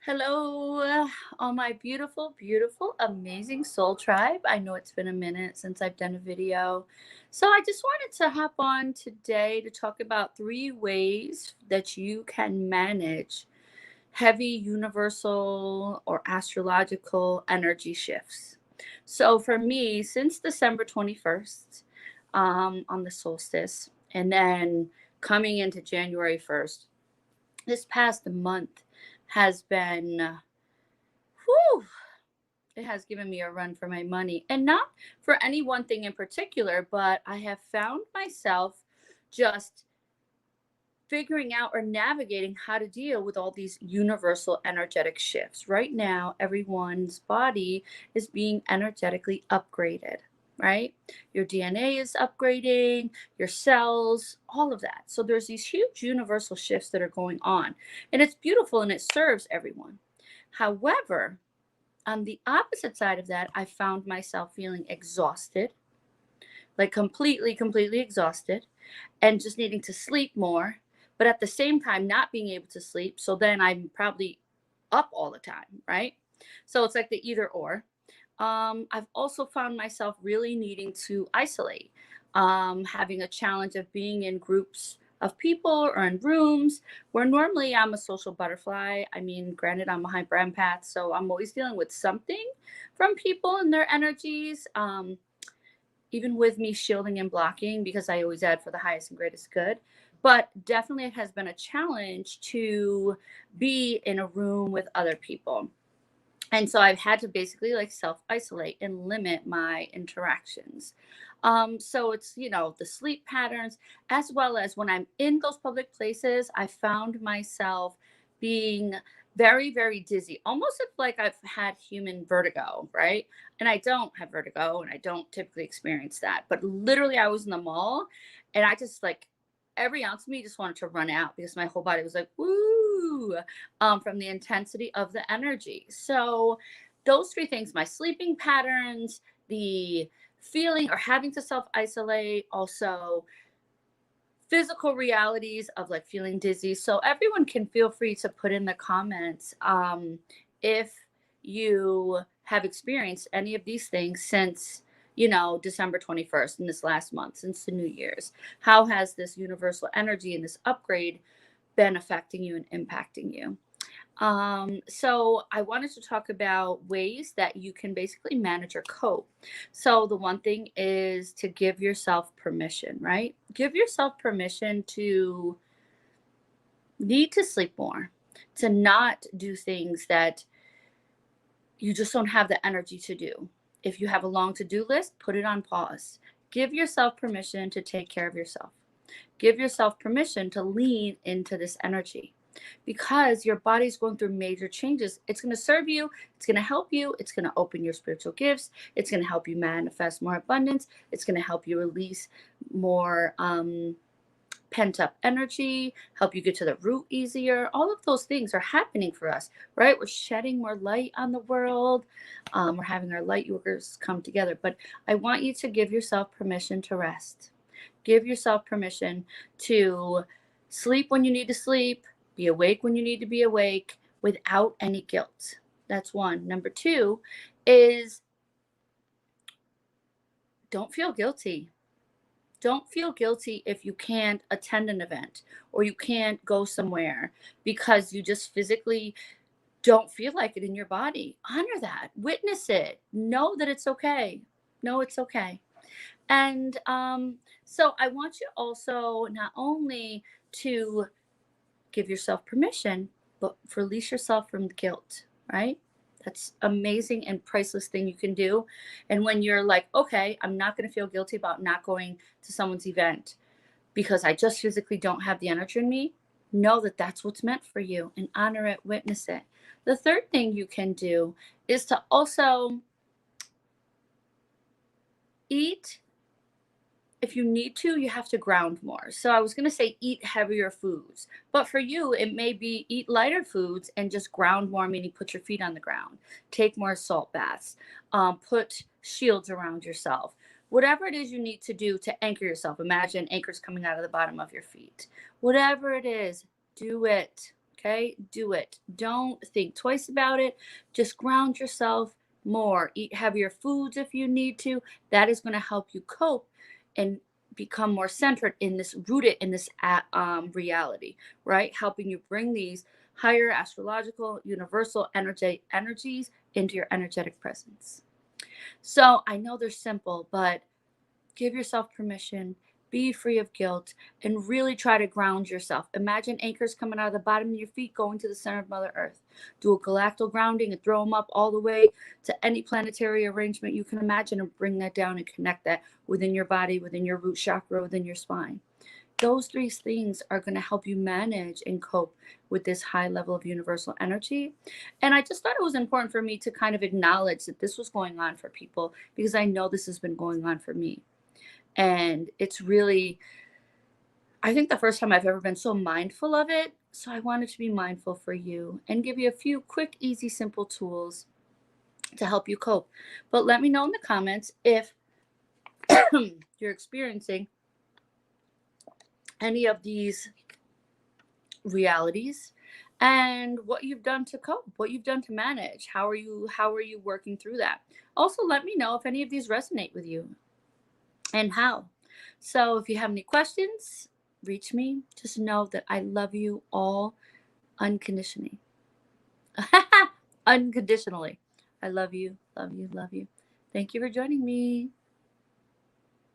Hello, all my beautiful, beautiful, amazing soul tribe. I know it's been a minute since I've done a video. So I just wanted to hop on today to talk about 3 ways that you can manage heavy universal or astrological energy shifts. So for me, since December 21st, on the solstice, and then coming into January 1st, this past month has been, whew, it has given me a run for my money. And not for any one thing in particular, but I have found myself just figuring out or navigating how to deal with all these universal energetic shifts. Right now, everyone's body is being energetically upgraded, right? Your DNA is upgrading, your cells, all of that. So there's these huge universal shifts that are going on, and it's beautiful and it serves everyone. However, on the opposite side of that, I found myself feeling exhausted, like completely exhausted, and just needing to sleep more, but at the same time not being able to sleep. So then I'm probably up all the time, right? So it's like the either or. I've also found myself really needing to isolate, having a challenge of being in groups of people or in rooms where normally I'm a social butterfly. I mean, granted, I'm a hyper empath, so I'm always dealing with something from people and their energies. Even with me shielding and blocking, because I always add for the highest and greatest good. But definitely, it has been a challenge to be in a room with other people. And so I've had to basically like self isolate and limit my interactions. So it's, the sleep patterns, as well as when I'm in those public places, I found myself being very dizzy, almost if like I've had human vertigo, right? And I don't have vertigo and I don't typically experience that. But literally, I was in the mall and I just like every ounce of me just wanted to run out because my whole body was like, woo, from the intensity of the energy. So, those 3 things, my sleeping patterns, the feeling or having to self isolate, also physical realities of like feeling dizzy. So, everyone can feel free to put in the comments if you have experienced any of these things since. December 21st in this last month, since the New Year's. How has this universal energy and this upgrade been affecting you and impacting you? So I wanted to talk about ways that you can basically manage or cope. So the one thing is to give yourself permission, right? Give yourself permission to need to sleep more, to not do things that you just don't have the energy to do. If you have a long to-do list, put it on pause. Give yourself permission to take care of yourself. Give yourself permission to lean into this energy because your body's going through major changes. It's going to serve you, it's going to help you, it's going to open your spiritual gifts, it's going to help you manifest more abundance, it's going to help you release more pent up energy, help you get to the root easier. All of those things are happening for us, right? We're shedding more light on the world. We're having our light workers come together. But I want you to give yourself permission to rest. Give yourself permission to sleep when you need to sleep, be awake when you need to be awake without any guilt. That's one. Number 2 is don't feel guilty. Don't feel guilty if you can't attend an event or you can't go somewhere because you just physically don't feel like it in your body. Honor that, witness it, know that it's okay. Know it's okay. And so I want you also not only to give yourself permission, but release yourself from guilt, right? That's amazing and priceless thing you can do. And when you're like, okay, I'm not going to feel guilty about not going to someone's event because I just physically don't have the energy in me, know that that's what's meant for you and honor it, witness it. The third thing you can do is to also eat. If you need to, you have to ground more. So I was going to say eat heavier foods, but for you, it may be eat lighter foods and just ground more, meaning put your feet on the ground, take more salt baths, put shields around yourself, Whatever it is you need to do to anchor yourself. Imagine anchors coming out of the bottom of your feet. Whatever it is, do it. Okay? Do it. Don't think twice about it. Just ground yourself more. Eat heavier foods if you need to. That is going to help you cope and become more centered in this, rooted in this reality, right? Helping you bring these higher astrological, universal energies into your energetic presence. So I know they're simple, but give yourself permission, be free of guilt, and really try to ground yourself. Imagine anchors coming out of the bottom of your feet going to the center of Mother Earth. Do a galactal grounding and throw them up all the way to any planetary arrangement you can imagine and bring that down and connect that within your body, within your root chakra, within your spine. Those three things are going to help you manage and cope with this high level of universal energy. And I just thought it was important for me to kind of acknowledge that this was going on for people because I know this has been going on for me. And it's really, I think, the first time I've ever been so mindful of it. So I wanted to be mindful for you and give you a few quick, easy, simple tools to help you cope. But let me know in the comments if you're experiencing any of these realities and what you've done to cope, what you've done to manage. How are you working through that? Also, let me know if any of these resonate with you and how. So if you have any questions, reach me. Just know that I love you all unconditionally. Unconditionally. I love you, love you, love you. Thank you for joining me.